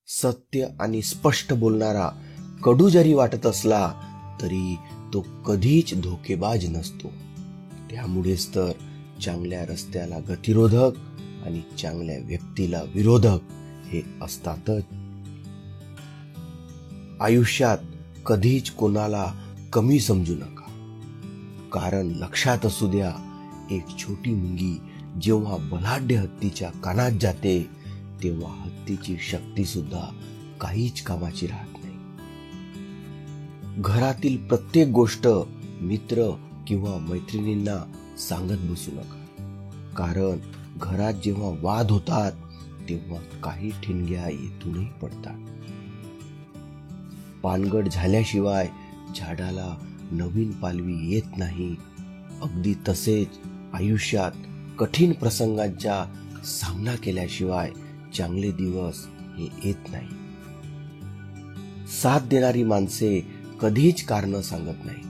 सत्य आणि स्पष्ट बोलणारा कडू जरी वाटत असला तरी तो कधीच धोकेबाज नसतो. त्यामुळेच तर चांगल्या रस्त्याला गतिरोधक आणि चांगल्या व्यक्तीला विरोधक हे असतातच. आयुष्यात कधीच कोणाला कमी समजू नका, कारण लक्षात असू द्या, एक छोटी मुंगी जेव्हा बलाढ्य हत्तीच्या कानात जाते तेव्हा हत्तीची शक्ती सुद्धा काहीच कामाची राहत नाही. घरातील प्रत्येक गोष्ट मित्र किंवा मैत्रिणींना सांगत बसू नका, कारण घरात जेव्हा वाद होतात तेव्हा काही ठिणग्या येथूनही पडतात. पानगट झाल्याशिवाय झाडाला नवीन पालवी येत नाही, अगदी तसेच आयुष्यात कठीण प्रसंगांचा सामना केल्याशिवाय चांगले दिवस हे येत नाही. साथ देणारी माणसे कधीच कारण सांगत नाही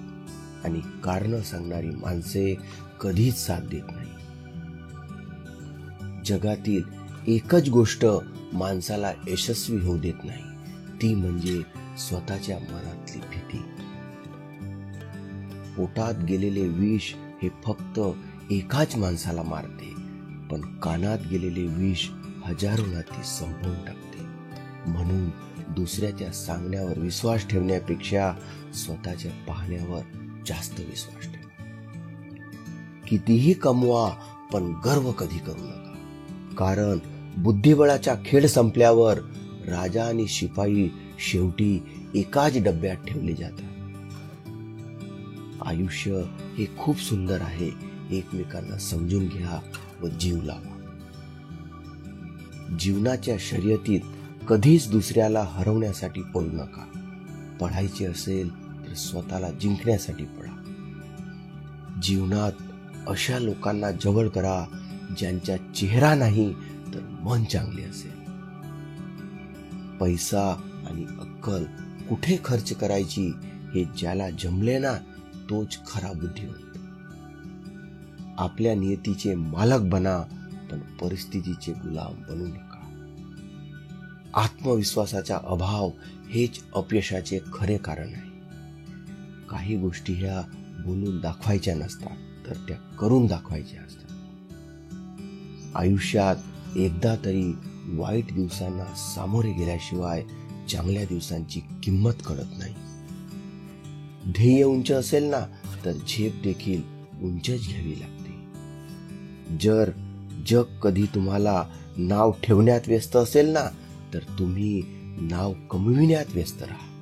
आणि कारण सांगणारी माणसे कधीच साथ देत नाही. जगातील एकच गोष्ट माणसाला यशस्वी होऊ देत नाही, ती म्हणजे स्वतःच्या मनातली भीती. पोटात गेलेले विष हे फक्त एकाच माणसाला मारते, पण कानात गेलेले विष हजारो नाती संपवून टाकते. म्हणून दुसऱ्याच्या सांगण्यावर विश्वास ठेवण्यापेक्षा स्वतःच्या पाहण्यावर जास्त विश्वास ठेवा. कितीही कमवा, पण गर्व कधी करू नका, कारण बुद्धिबळाचा खेळ संपल्यावर राजा आणि शिपाई शेवटी एकाच डब्यात ठेवले जातात. आयुष्य हे खूप सुंदर आहे, एकमेकांना समजून घ्या व जीव लावा. जीवनाच्या शर्यतीत कधीच दुसऱ्याला हरवण्यासाठी पळू नका. पळायचे असेल तर स्वतःला जिंकण्यासाठी पळा. जीवनात अशा लोकांना जवळ करा ज्यांचा चेहरा नाही तर मन चांगले असेल. पैसा आणि अक्कल कुठे खर्च करायची हे ज्याला जमले ना, तोच खरा बुद्धिवंत. आपल्या नियतीचे मालक बना, पण परिस्थितीचे गुलाम बनू नका. आत्मविश्वासाचा अभाव हेच अपयशाचे खरे कारण आहे. काही गोष्टी ह्या बोलून दाखवायच्या नसतात, तर त्या करून दाखवायच्या असतात. आयुष्यात एकदा तरी वाईट दिवसांना सामोरे गेल्याशिवाय चांगल्या दिवसांची किंमत कळत नाही. ध्येय उंच असेल ना, तर झेप देखील उंचच घ्यावी लागते. जर जग कधी तुम्हाला नाव ठेवण्यात व्यस्त असेल ना, तर तुम्ही नाव कमविण्यात व्यस्त राहा.